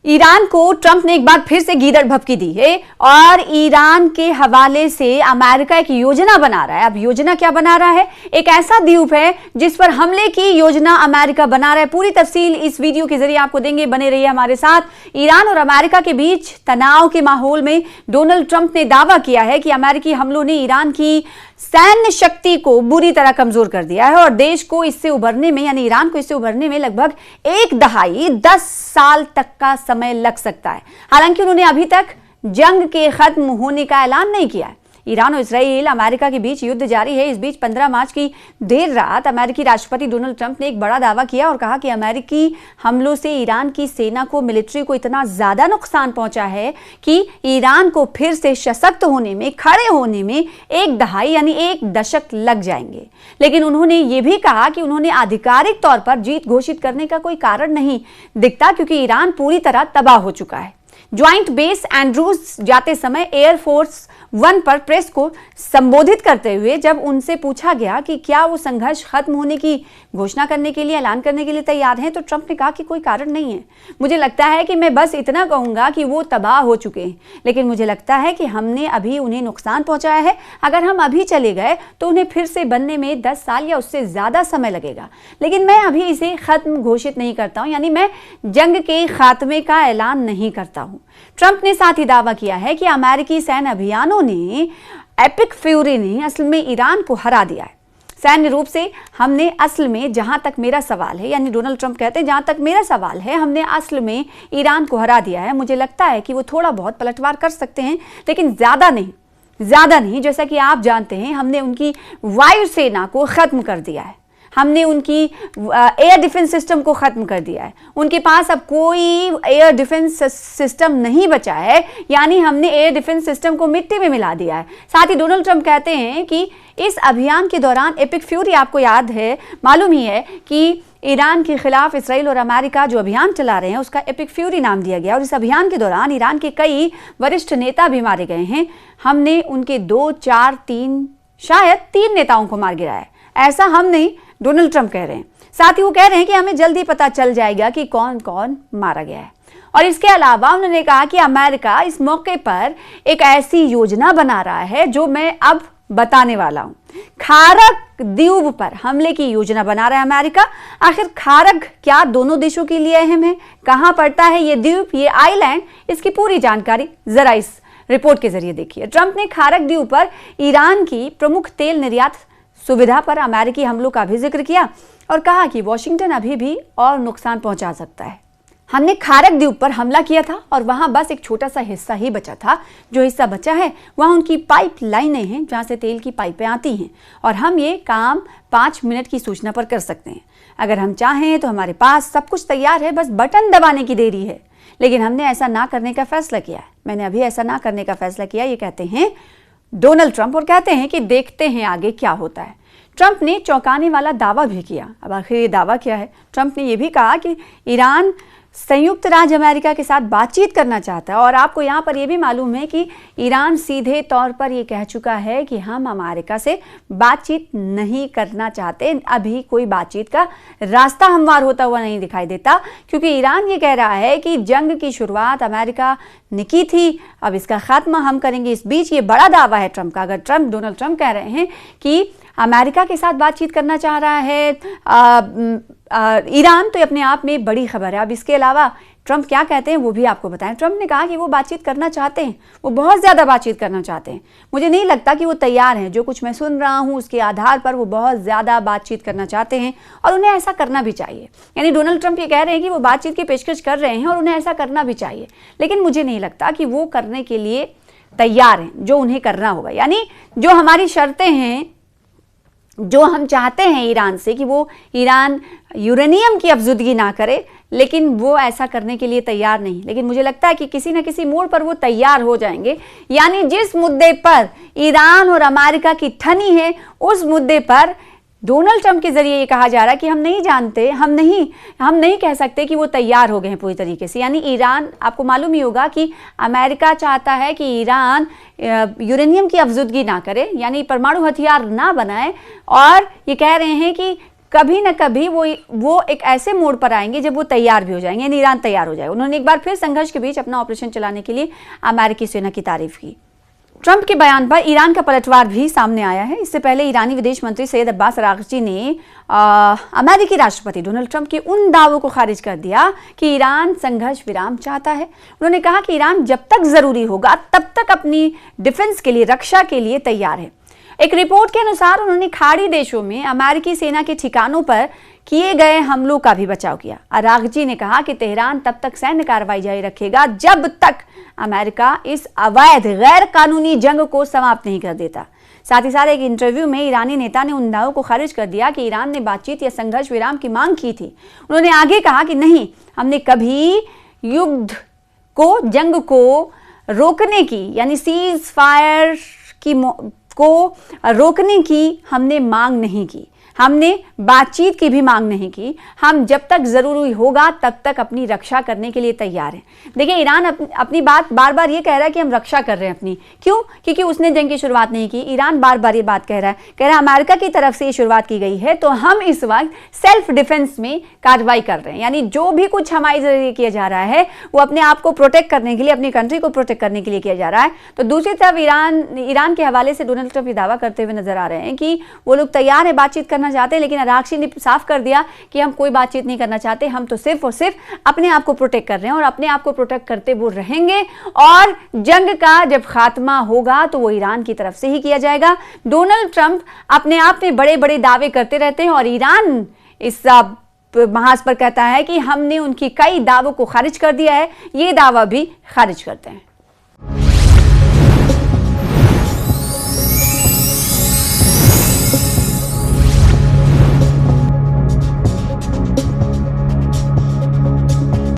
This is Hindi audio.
ईरान को ट्रंप ने एक बार फिर से गीदड़ भभकी दी है और ईरान के हवाले से अमेरिका एक योजना बना रहा है। अब योजना क्या बना रहा है? एक ऐसा द्वीप है जिस पर हमले की योजना अमेरिका बना रहा है। पूरी तफसील इस वीडियो के जरिए आपको देंगे, बने रहिए हमारे साथ। ईरान और अमेरिका के बीच तनाव के माहौल में डोनाल्ड ट्रंप ने दावा किया है कि अमेरिकी हमलों ने ईरान की सैन्य शक्ति को बुरी तरह कमजोर कर दिया है और देश को इससे उभरने में, यानी ईरान को इससे उभरने में लगभग एक दहाई 10 साल तक का समय लग सकता है। हालांकि उन्होंने अभी तक जंग के खत्म होने का ऐलान नहीं किया है। ईरान और इजराइल अमेरिका के बीच युद्ध जारी है। इस बीच 15 मार्च की देर रात अमेरिकी राष्ट्रपति डोनाल्ड ट्रंप ने एक बड़ा दावा किया और कहा कि अमेरिकी हमलों से ईरान की सेना को, मिलिट्री को इतना ज्यादा नुकसान पहुंचा है कि ईरान को फिर से सशक्त होने में, खड़े होने में एक दहाई यानी एक दशक लग जाएंगे। लेकिन उन्होंने ये भी कहा कि उन्होंने आधिकारिक तौर पर जीत घोषित करने का कोई कारण नहीं दिखता क्योंकि ईरान पूरी तरह तबाह हो चुका है। ज्वाइंट बेस एंड्रूज जाते समय एयरफोर्स 1 पर प्रेस को संबोधित करते हुए जब उनसे पूछा गया कि क्या वो संघर्ष खत्म होने की घोषणा करने के लिए, ऐलान करने के लिए तैयार हैं, तो ट्रंप ने कहा कि कोई कारण नहीं है। मुझे लगता है कि मैं बस इतना कहूंगा कि वो तबाह हो चुके हैं, लेकिन मुझे लगता है कि हमने अभी उन्हें नुकसान पहुंचाया है। अगर हम अभी चले गए तो उन्हें फिर से बनने में 10 साल या उससे ज्यादा समय लगेगा, लेकिन मैं अभी इसे खत्म घोषित नहीं करता हूं, यानी मैं जंग के खात्मे का ऐलान नहीं करता हूं। ट्रंप ने साथ ही दावा किया है कि अमेरिकी सैन्य अभियानों ने, एपिक फ्यूरी ने असल में ईरान को हरा दिया है। सैन्य रूप से हमने असल में, जहां तक मेरा सवाल है, यानी डोनाल्ड ट्रंप कहते हैं जहां तक मेरा सवाल है, हमने असल में ईरान को हरा दिया है। मुझे लगता है कि वो थोड़ा बहुत पलटवार कर सकते हैं, लेकिन ज्यादा नहीं। जैसा कि आप जानते हैं, हमने उनकी वायुसेना को खत्म कर दिया है, हमने उनकी एयर डिफेंस सिस्टम को खत्म कर दिया है। उनके पास अब कोई एयर डिफेंस सिस्टम नहीं बचा है, यानी हमने एयर डिफेंस सिस्टम को मिट्टी में मिला दिया है। साथ ही डोनाल्ड ट्रंप कहते हैं कि इस अभियान के दौरान एपिक फ्यूरी, आपको याद है, मालूम ही है कि ईरान के खिलाफ इसराइल और अमेरिका जो अभियान चला रहे हैं उसका एपिक फ्यूरी नाम दिया गया और इस अभियान के दौरान ईरान के कई वरिष्ठ नेता भी मारे गए हैं। हमने उनके 2, 4, 3, शायद 3 नेताओं को मार गिराया है। ऐसा हम नहीं, डोनाल्ड ट्रंप कह रहे हैं। साथ ही वो कह रहे हैं कि हमें जल्दी पता चल जाएगा कि कौन कौन मारा गया है। और इसके अलावा उन्होंने कहा कि अमेरिका इस मौके पर एक ऐसी योजना बना रहा है जो मैं अब बताने वाला हूं। खारक द्वीप पर हमले की योजना बना रहा है अमेरिका। आखिर खारक क्या दोनों देशों के लिए अहम है? कहां पड़ता है ये द्वीप, ये आइलैंड? इसकी पूरी जानकारी जरा इस रिपोर्ट के जरिए देखिए। ट्रंप ने खारक द्वीप पर ईरान की प्रमुख तेल निर्यात सुविधा पर अमेरिकी हमलों का भी जिक्र किया और कहा कि वॉशिंगटन अभी भी और नुकसान पहुंचा सकता है। हमने खारक द्वीप पर हमला किया था और वहां बस एक छोटा सा हिस्सा ही बचा था। जो हिस्सा बचा है वहां उनकी पाइप लाइनें हैं जहां से तेल की पाइपें आती हैं और हम ये काम 5 मिनट की सूचना पर कर सकते हैं। अगर हम चाहें तो हमारे पास सब कुछ तैयार है, बस बटन दबाने की देरी है। लेकिन हमने ऐसा ना करने का फैसला किया है। मैंने अभी ऐसा ना करने का फैसला किया, ये कहते हैं डोनाल्ड ट्रंप, और कहते हैं कि देखते हैं आगे क्या होता है। ट्रंप ने चौंकाने वाला दावा भी किया। अब आखिर ये दावा क्या है? ट्रंप ने यह भी कहा कि ईरान संयुक्त राज्य अमेरिका के साथ बातचीत करना चाहता है और आपको यहाँ पर यह भी मालूम है कि ईरान सीधे तौर पर यह कह चुका है कि हम अमेरिका से बातचीत नहीं करना चाहते। अभी कोई बातचीत का रास्ता हमवार होता हुआ नहीं दिखाई देता क्योंकि ईरान ये कह रहा है कि जंग की शुरुआत अमेरिका ने की थी, अब इसका खात्मा हम करेंगे। इस बीच ये बड़ा दावा है ट्रंप का। अगर डोनाल्ड ट्रंप कह रहे हैं कि अमेरिका के साथ बातचीत करना चाह रहा है ईरान, तो अपने आप में बड़ी खबर है। अब इसके अलावा ट्रंप क्या कहते हैं वो भी आपको बताएं। ट्रंप ने कहा कि वो बातचीत करना चाहते हैं, वो बहुत ज़्यादा बातचीत करना चाहते हैं। मुझे नहीं लगता कि वो तैयार हैं। जो कुछ मैं सुन रहा हूँ उसके आधार पर वो बहुत ज़्यादा बातचीत करना चाहते हैं और उन्हें ऐसा करना भी चाहिए। यानी डोनाल्ड ट्रंप ये कह रहे हैं कि वो बातचीत की पेशकश कर रहे हैं और उन्हें ऐसा करना भी चाहिए, लेकिन मुझे नहीं लगता कि वो करने के लिए तैयार हैं जो उन्हें करना होगा। यानी जो हमारी शर्तें हैं, जो हम चाहते हैं ईरान से कि वो ईरान यूरेनियम की अफजुदगी ना करे, लेकिन वो ऐसा करने के लिए तैयार नहीं। लेकिन मुझे लगता है कि किसी न किसी मोड़ पर वो तैयार हो जाएंगे। यानी जिस मुद्दे पर ईरान और अमेरिका की ठनी है, उस मुद्दे पर डोनाल्ड ट्रंप के जरिए ये कहा जा रहा है कि हम नहीं जानते, हम नहीं कह सकते कि वो तैयार हो गए हैं पूरी तरीके से। यानी ईरान, आपको मालूम ही होगा कि अमेरिका चाहता है कि ईरान यूरेनियम की अफजुदगी ना करे, यानी परमाणु हथियार ना बनाए, और ये कह रहे हैं कि कभी न कभी वो एक ऐसे मोड़ पर आएंगे जब वो तैयार भी हो जाएंगे, यानी ईरान तैयार हो जाएगा। उन्होंने एक बार फिर संघर्ष के बीच अपना ऑपरेशन चलाने के लिए अमेरिकी सेना की तारीफ की। ट्रंप के बयान पर ईरान का पलटवार भी सामने आया है। इससे पहले ईरानी विदेश मंत्री सैयद अब्बास अरागची ने अमेरिकी राष्ट्रपति डोनाल्ड ट्रंप के उन दावों को खारिज कर दिया कि ईरान संघर्ष विराम चाहता है। उन्होंने कहा कि ईरान जब तक जरूरी होगा तब तक अपनी डिफेंस के लिए, रक्षा के लिए तैयार है। एक रिपोर्ट के अनुसार उन्होंने खाड़ी देशों में अमेरिकी सेना के ठिकानों पर किए गए हमलों का भी बचाव किया। अरागची ने कहा कि तेहरान तब तक सैन्य कार्रवाई जारी रखेगा जब तक अमेरिका इस अवैध गैर कानूनी जंग को समाप्त नहीं कर देता। साथ ही साथ एक इंटरव्यू में ईरानी नेता ने उन दावों को खारिज कर दिया कि ईरान ने बातचीत या संघर्ष विराम की मांग की थी। उन्होंने आगे कहा कि नहीं, हमने कभी युद्ध को, जंग को रोकने की, यानी सीज फायर को रोकने की हमने मांग नहीं की, हमने बातचीत की भी मांग नहीं की। हम जब तक जरूरी होगा तब तक अपनी रक्षा करने के लिए तैयार हैं। देखिए, ईरान अपनी बात बार बार ये कह रहा है कि हम रक्षा कर रहे हैं अपनी। क्यों? क्योंकि उसने जंग की शुरुआत नहीं की। ईरान बार बार ये बात कह रहा है अमेरिका की तरफ से ये शुरुआत की गई है, तो हम इस वक्त सेल्फ डिफेंस में कार्रवाई कर रहे हैं। यानी जो भी कुछ हमारे जरिए किया जा रहा है वो अपने आप को प्रोटेक्ट करने के लिए, अपनी कंट्री को प्रोटेक्ट करने के लिए किया जा रहा है। तो दूसरी तरफ ईरान के हवाले से डोनाल्ड ट्रंप ये दावा करते हुए नजर आ रहे हैं कि वो लोग तैयार है, बातचीत करना चाहते हैं, लेकिन अरागची ने साफ कर दिया कि हम कोई बातचीत नहीं करना चाहते, हम तो सिर्फ और सिर्फ अपने आप को प्रोटेक्ट कर रहे हैं और अपने आप को प्रोटेक्ट करते वो रहेंगे। और जंग का जब खात्मा होगा तो वो ईरान की तरफ से ही किया जाएगा। डोनाल्ड ट्रंप अपने आप में बड़े बड़े दावे करते रहते हैं और ईरान इस महाज पर कहता है कि हमने उनकी कई दावों को खारिज कर दिया है। ये दावा भी खारिज करते हैं।